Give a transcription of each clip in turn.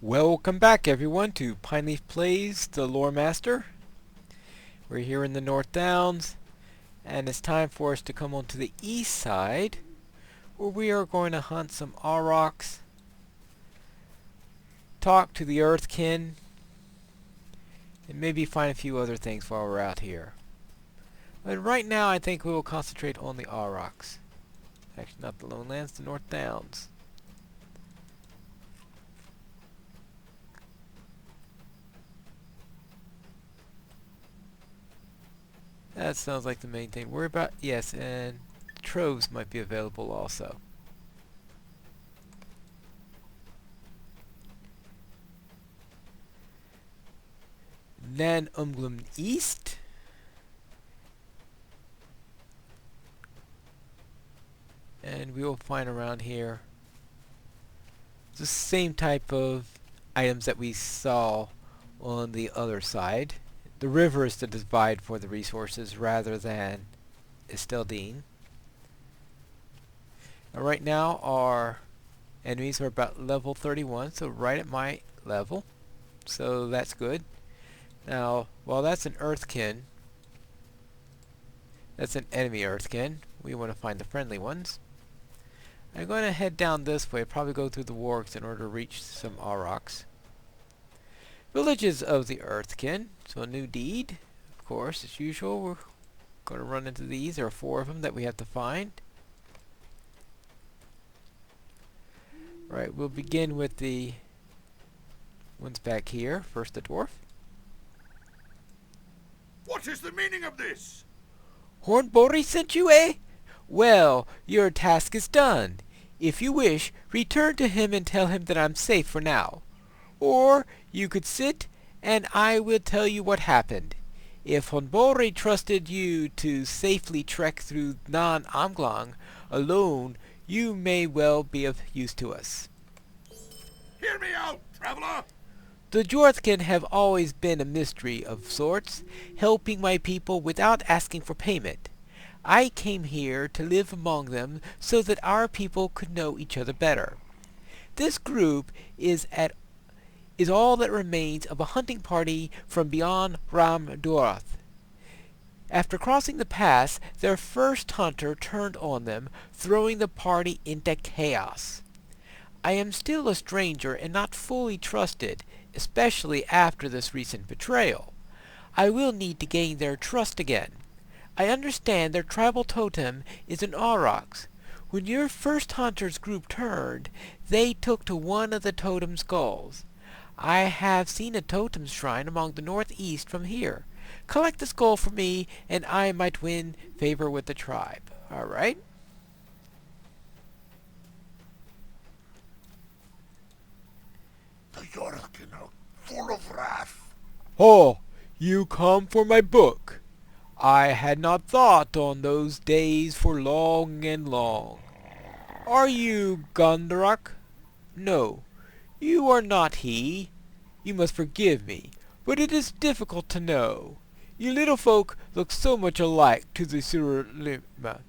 Welcome back everyone to Pineleaf Plays the Lore Master. We're here in the North Downs and it's time for us to come onto the east side where we are going to hunt some aurochs, talk to the Earthkin, and maybe find a few other things while we're out here. But right now I think we will concentrate on the aurochs. Actually not the Lowlands, the North Downs. That sounds like the main thing. Worry about, yes, and troves might be available also. Then East. And we will find around here the same type of items that we saw on the other side. The river is the divide for the resources rather than Esteldine. Now right now our enemies are about level 31, so right at my level. So that's good. Now, while that's an Earthkin, that's an enemy Earthkin, we want to find the friendly ones. I'm going to head down this way, probably go through the Wargs in order to reach some aurochs. Villages of the Earthkin, so a new deed, of course, as usual. We're going to run into these. There are 4 of them that we have to find. Right, we'll begin with the ones back here. First the dwarf. What is the meaning of this? Hornbori sent you, eh? Well, your task is done. If you wish, return to him and tell him that I'm safe for now. Or you could sit and I will tell you what happened. If Honbori trusted you to safely trek through Nan-Amglang alone, you may well be of use to us. Hear me out, traveler! The Jorthkin have always been a mystery of sorts, helping my people without asking for payment. I came here to live among them so that our people could know each other better. This group is all that remains of a hunting party from beyond Ramdurath. After crossing the pass, their first hunter turned on them, throwing the party into chaos. I am still a stranger and not fully trusted, especially after this recent betrayal. I will need to gain their trust again. I understand their tribal totem is an aurochs. When your first hunters group turned, they took to one of the totem skulls. I have seen a totem shrine among the northeast from here. Collect the skull for me, and I might win favor with the tribe. Alright? The Yorkin are full of wrath. Oh, you come for my book. I had not thought on those days for long and long. Are you Gundrak? No, you are not he. You must forgive me, but it is difficult to know. You little folk look so much alike to the Surulima,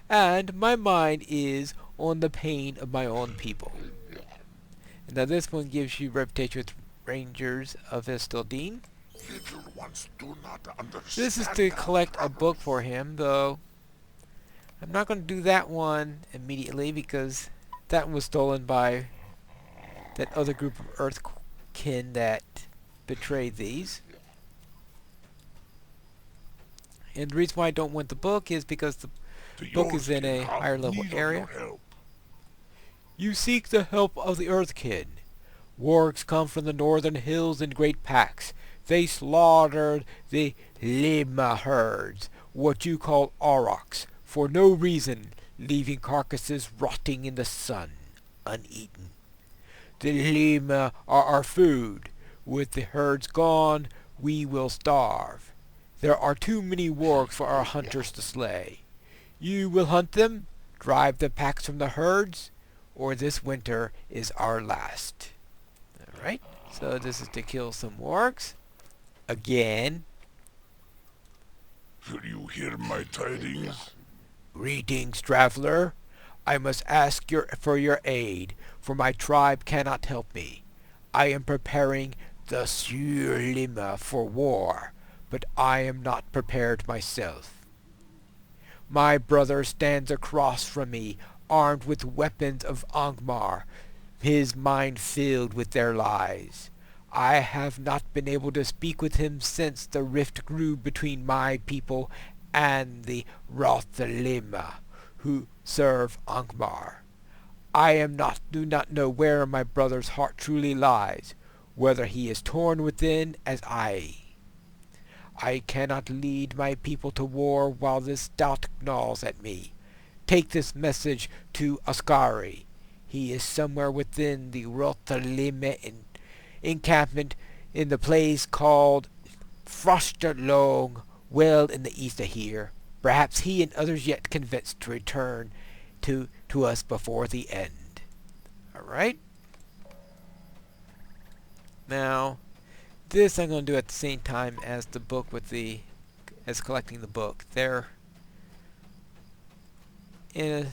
and my mind is on the pain of my own people. And now this one gives you reputation with Rangers of Esteldine. Little ones do not understand. This is to collect a book for him, though I'm not going to do that one immediately because that one was stolen by that other group of Earthkin that betrayed these. And the reason why I don't want the book is because the book is in a higher level area. You seek the help of the Earthkin. Wargs come from the northern hills in great packs. They slaughtered the Lima herds, what you call aurochs, for no reason, leaving carcasses rotting in the sun, uneaten. The Lima are our food. With the herds gone, we will starve. There are too many wargs for our hunters to slay. You will hunt them, drive the packs from the herds, or this winter is our last. Alright, so this is to kill some wargs. Again. Will you hear my tidings? Greetings, traveler. I must ask for your aid, for my tribe cannot help me. I am preparing the Surlima for war, but I am not prepared myself. My brother stands across from me, armed with weapons of Angmar, his mind filled with their lies. I have not been able to speak with him since the rift grew between my people and the Rothalima, who serve Angmar. Do not know where my brother's heart truly lies, whether he is torn within as I. I cannot lead my people to war while this doubt gnaws at me. Take this message to Ascari. He is somewhere within the Rothalime encampment in the place called Frosterlong, well in the east of here. Perhaps he and others yet convinced to return to us before the end. Alright? Now, this I'm going to do at the same time as the book as collecting the book. They're in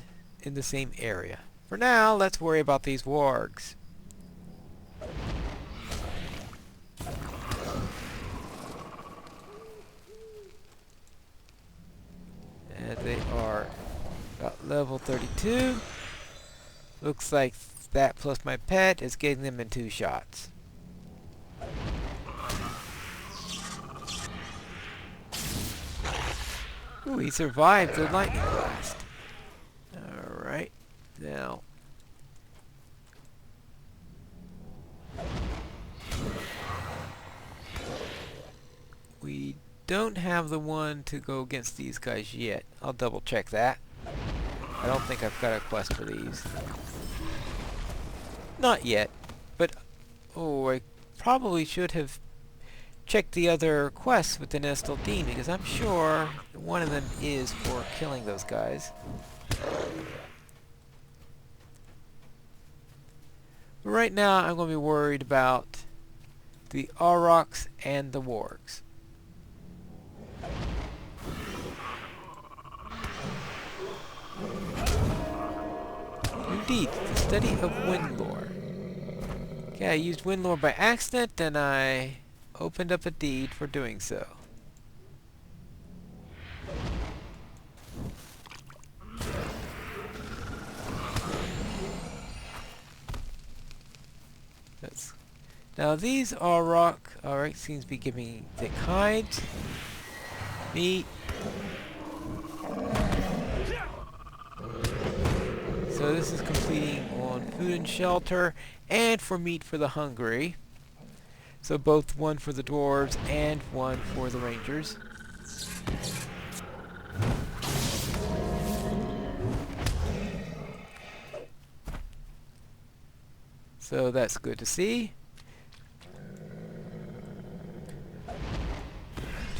the same area. For now, let's worry about these wargs. And they are about level 32. Looks like that plus my pet is getting them in 2 shots. Ooh, he survived the lightning blast. Alright, now. We don't have the one to go against these guys yet. I'll double check that. I don't think I've got a quest for these. Not yet, but oh, I probably should have checked the other quests within Estaldine, because I'm sure one of them is for killing those guys. But right now, I'm going to be worried about the aurochs and the wargs. Indeed, the study of wind lore. Okay, I used wind lore by accident, and I opened up a deed for doing so. Now these aurochs seems to be giving thick hides, meat. So this is completing on food and shelter, and for meat for the hungry. So both one for the dwarves and one for the rangers. So that's good to see.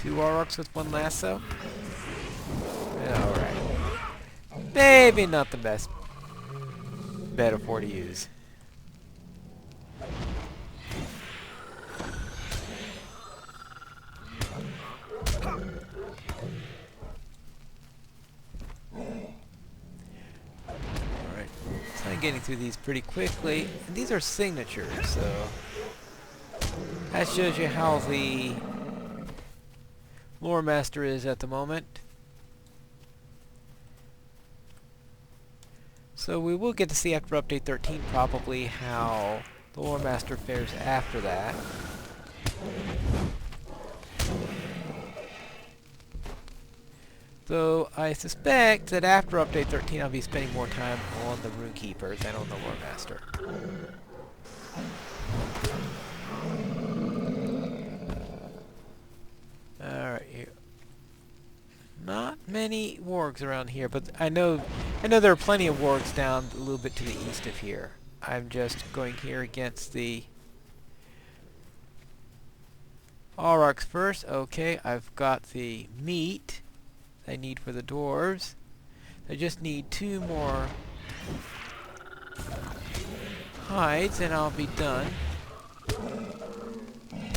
2 aurochs with 1 lasso. Alright. Maybe not the best metaphor to use. Alright. So I'm getting through these pretty quickly. And these are signatures, so that shows you how the lore master is at the moment. So we will get to see after update 13 probably how the lore master fares after that. Though I suspect that after update 13 I'll be spending more time on the rune keeper than on the lore master. Alright, here. Not many wargs around here, but I know there are plenty of wargs down a little bit to the east of here. I'm just going here against the aurochs first. Okay, I've got the meat I need for the dwarves. I just need 2 more hides and I'll be done.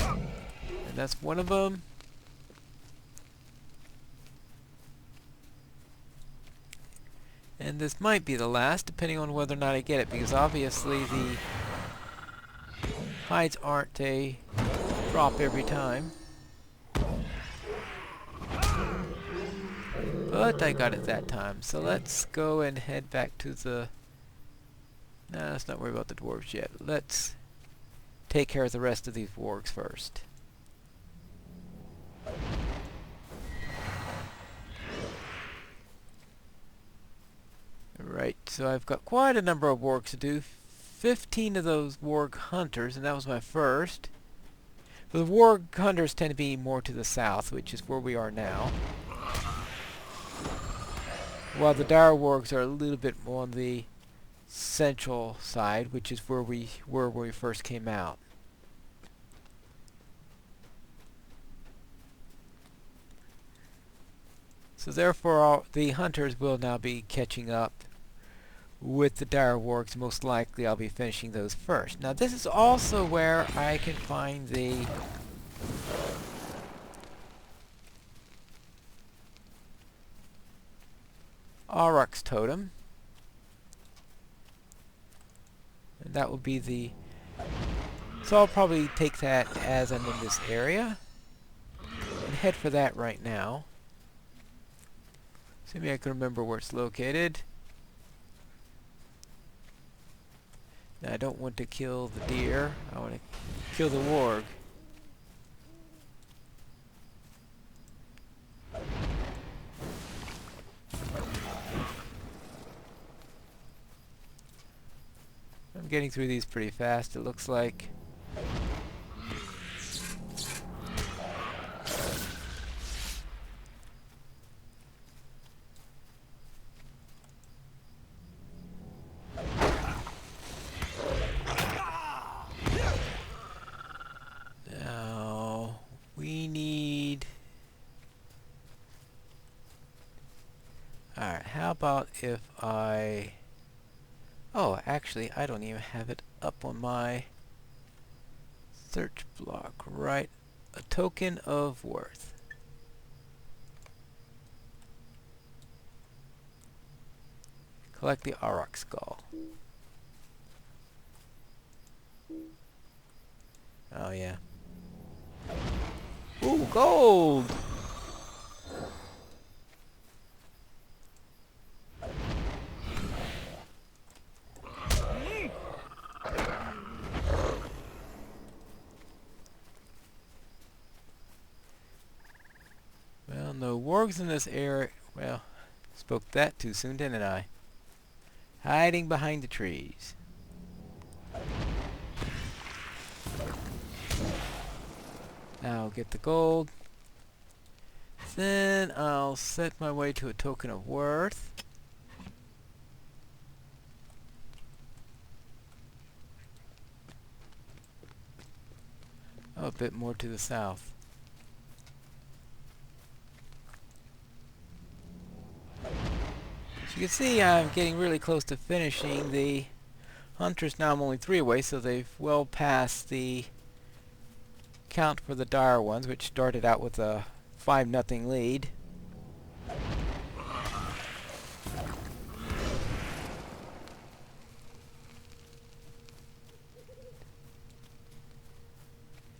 And that's one of them. And this might be the last, depending on whether or not I get it, because obviously the hides aren't a drop every time. But I got it that time. So let's go and head back to the... No, let's not worry about the dwarves yet. Let's take care of the rest of these wargs first. Right, so I've got quite a number of wargs to do. 15 of those warg hunters, and that was my first. The warg hunters tend to be more to the south, which is where we are now. While the dire wargs are a little bit more on the central side, which is where we were when we first came out. So therefore the hunters will now be catching up with the dire wargs. Most likely I'll be finishing those first. Now this is also where I can find the aurochs totem. And that will be the... So I'll probably take that as I'm in this area and head for that right now. Assuming I can remember where it's located. Now I don't want to kill the deer. I want to kill the warg. I'm getting through these pretty fast, it looks like. Now, we need... Alright, how about if I... Oh, actually, I don't even have it up on my search block, right? A token of worth. Collect the aurochs skull. Oh, yeah. Ooh, gold! Well, no wargs in this area. Well, spoke that too soon, didn't I? Hiding behind the trees. Now I'll get the gold. Then I'll set my way to a token of worth. Oh, a bit more to the south. As you can see, I'm getting really close to finishing the hunters. Now I'm only 3 away, so they've well passed the count for the dire ones, which started out with a 5-0 lead.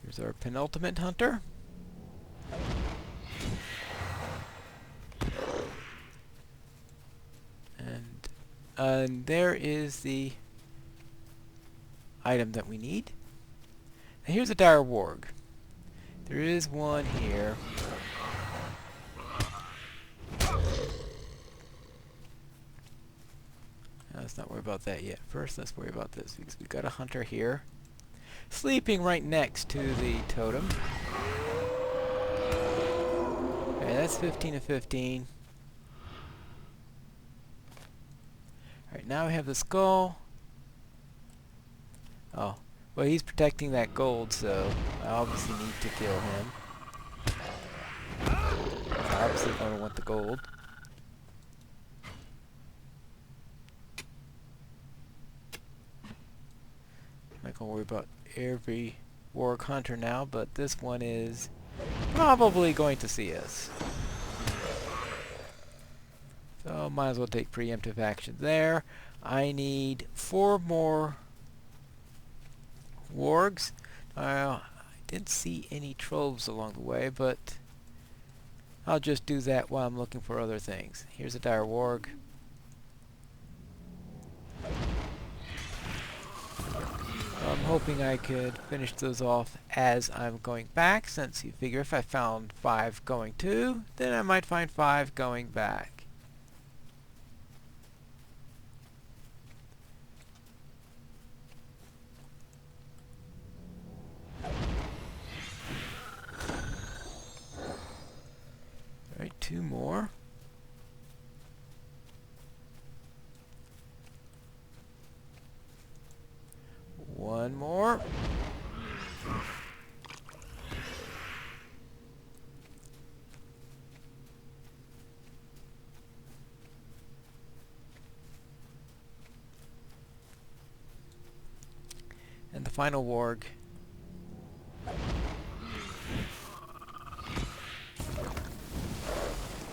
Here's our penultimate hunter. And there is the item that we need. Now here's a dire warg. There is one here. Let's not worry about that yet. First, let's worry about this because we've got a hunter here, sleeping right next to the totem. Okay, that's 15 of 15. Alright, now we have the skull. Oh, well, he's protecting that gold, so I obviously need to kill him. I obviously don't want the gold. I'm not gonna worry about every warg hunter now, but this one is probably going to see us. So might as well take preemptive action there. I need 4 more wargs. I didn't see any troves along the way, but I'll just do that while I'm looking for other things. Here's a dire warg. I'm hoping I could finish those off as I'm going back, since you figure if I found 5 going to, then I might find 5 going back. Alright, 2 more. One more. And the final warg.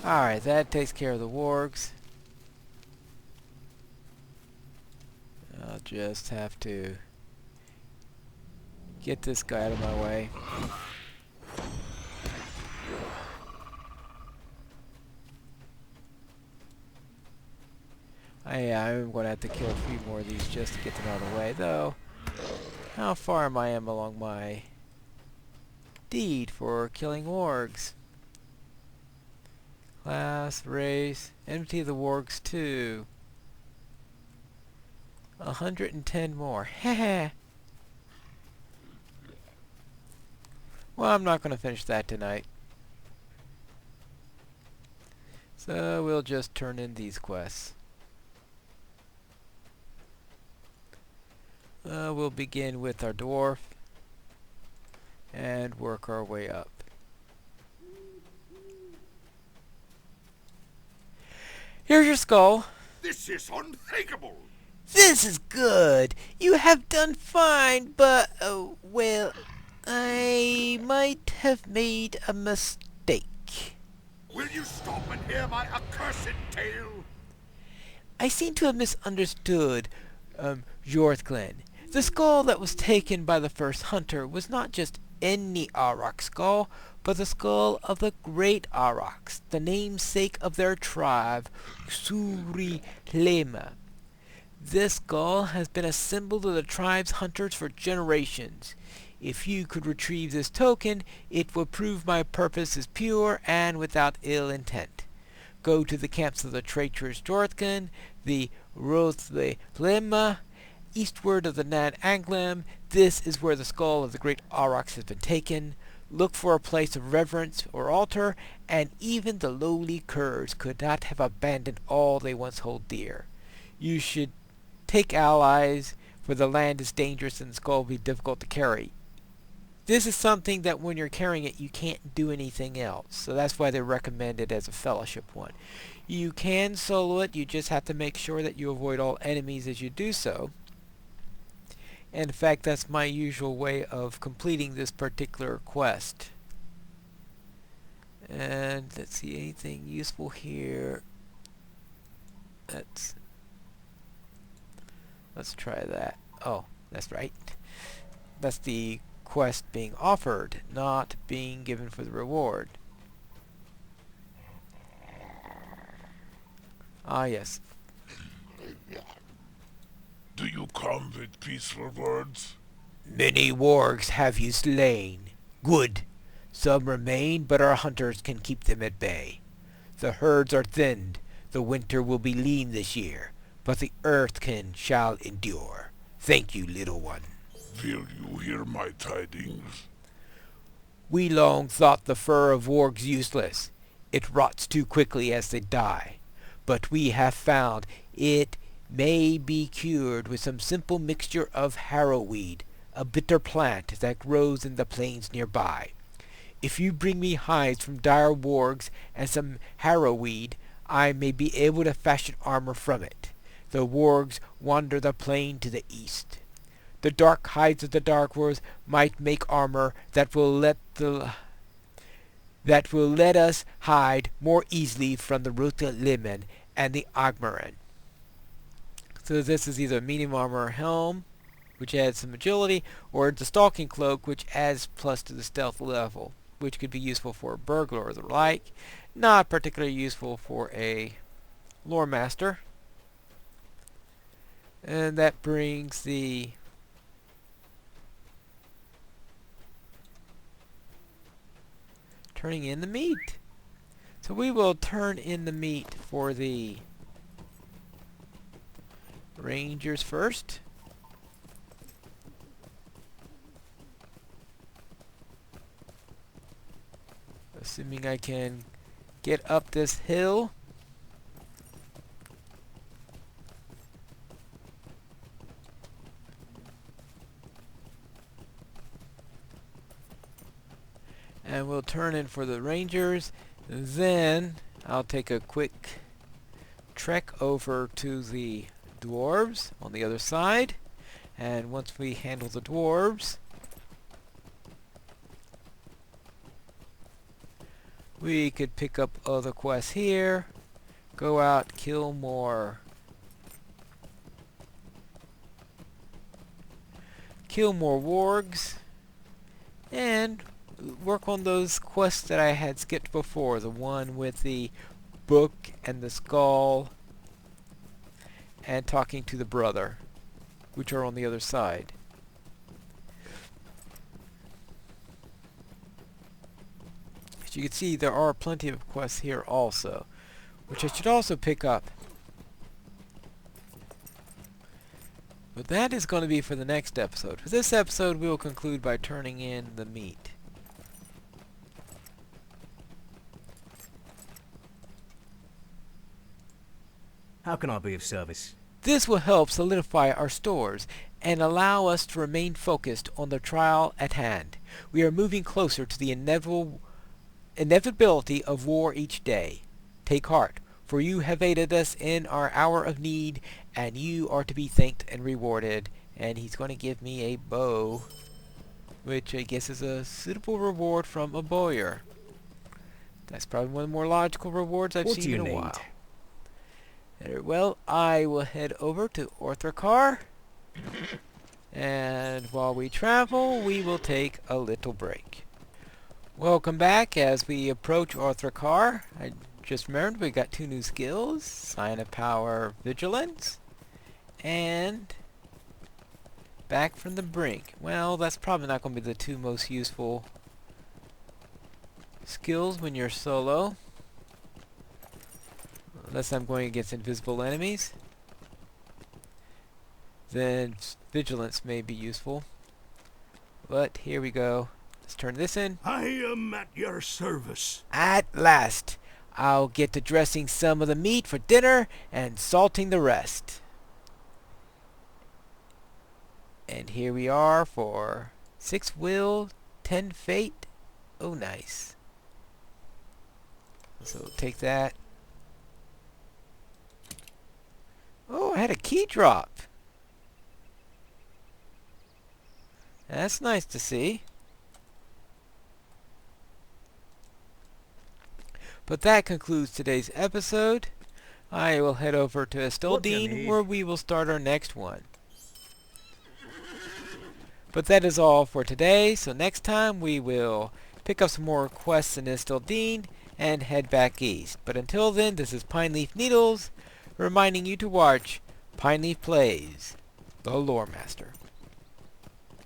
Alright, that takes care of the wargs. I'll just have to get this guy out of my way. I'm going to have to kill a few more of these just to get them out of the way, though. How far am I along my deed for killing wargs? Class, race, enmity of the wargs 2. 110 more. Heh. Well, I'm not going to finish that tonight. So we'll just turn in these quests. We'll begin with our dwarf and work our way up. Here's your skull. This is unthinkable. This is good. You have done fine, but, well, I might have made a mistake. Will you stop and hear my accursed tale? I seem to have misunderstood, Jorthglen. The skull that was taken by the first hunter was not just any auroch skull, but the skull of the great aurochs, the namesake of their tribe, Surilema. This skull has been a symbol of the tribe's hunters for generations. If you could retrieve this token, it would prove my purpose is pure and without ill intent. Go to the camps of the traitorous Jorthgen, the Rothlema, eastward of the Nad Anglim. This is where the skull of the great aurochs has been taken. Look for a place of reverence or altar, and even the lowly curs could not have abandoned all they once hold dear. You should take allies, for the land is dangerous and the skull will be difficult to carry. This is something that when you're carrying it, you can't do anything else. So that's why they recommend it as a fellowship one. You can solo it, you just have to make sure that you avoid all enemies as you do so. And in fact, that's my usual way of completing this particular quest. And let's see, anything useful here? Let's try that. Oh, that's right. That's the quest being offered, not being given for the reward. Ah, yes. Do you come with peaceful words? Many wargs have you slain. Good. Some remain, but our hunters can keep them at bay. The herds are thinned. The winter will be lean this year, but the earthkin shall endure. Thank you, little one. Will you hear my tidings? We long thought the fur of wargs useless. It rots too quickly as they die. But we have found it may be cured with some simple mixture of harrowweed, a bitter plant that grows in the plains nearby. If you bring me hides from dire wargs and some harrowweed, I may be able to fashion armor from it. The wargs wander the plain to the east. The dark hides of the dark wargs might make armor that will let us hide more easily from the Rothlema and the Agmaran. So this is either medium armor or helm. which adds some agility, or the Stalking Cloak, which adds plus to the stealth level, which could be useful for a burglar or the like. Not particularly useful for a lore master. And that brings the turning in the meat. So we will turn in the meat for the Rangers first. Assuming I can get up this hill. And we'll turn in for the Rangers. Then I'll take a quick trek over to the dwarves on the other side. And once we handle the dwarves, we could pick up other quests here. Go out, kill more wargs, and work on those quests that I had skipped before. The one with the book and the skull and talking to the brother, which are on the other side. As you can see, there are plenty of quests here also, which I should also pick up. But that is going to be for the next episode. For this episode, we will conclude by turning in the meat. How can I be of service? This will help solidify our stores and allow us to remain focused on the trial at hand. We are moving closer to the inevitability of war each day. Take heart, for you have aided us in our hour of need, and you are to be thanked and rewarded. And he's going to give me a bow, which I guess is a suitable reward from a bowyer. That's probably one of the more logical rewards I've seen in a while. Very well, I will head over to Orthrakar, and while we travel, we will take a little break. Welcome back. As we approach Orthrakar, I just remembered we got 2 new skills, Sign of Power Vigilance, and Back from the Brink. Well, that's probably not going to be the 2 most useful skills when you're solo. Unless I'm going against invisible enemies, then vigilance may be useful. But here we go. Let's turn this in. I am at your service. At last, I'll get to dressing some of the meat for dinner and salting the rest. And here we are for 6 will, 10 fate. Oh, nice. So take that. Oh, I had a key drop. That's nice to see. But that concludes today's episode. I will head over to Estildine, where we will start our next one. But that is all for today, so next time we will pick up some more quests in Estildine and head back east. But until then, this is Pineleaf Needles, reminding you to watch Pineleaf Plays, the Lore Master.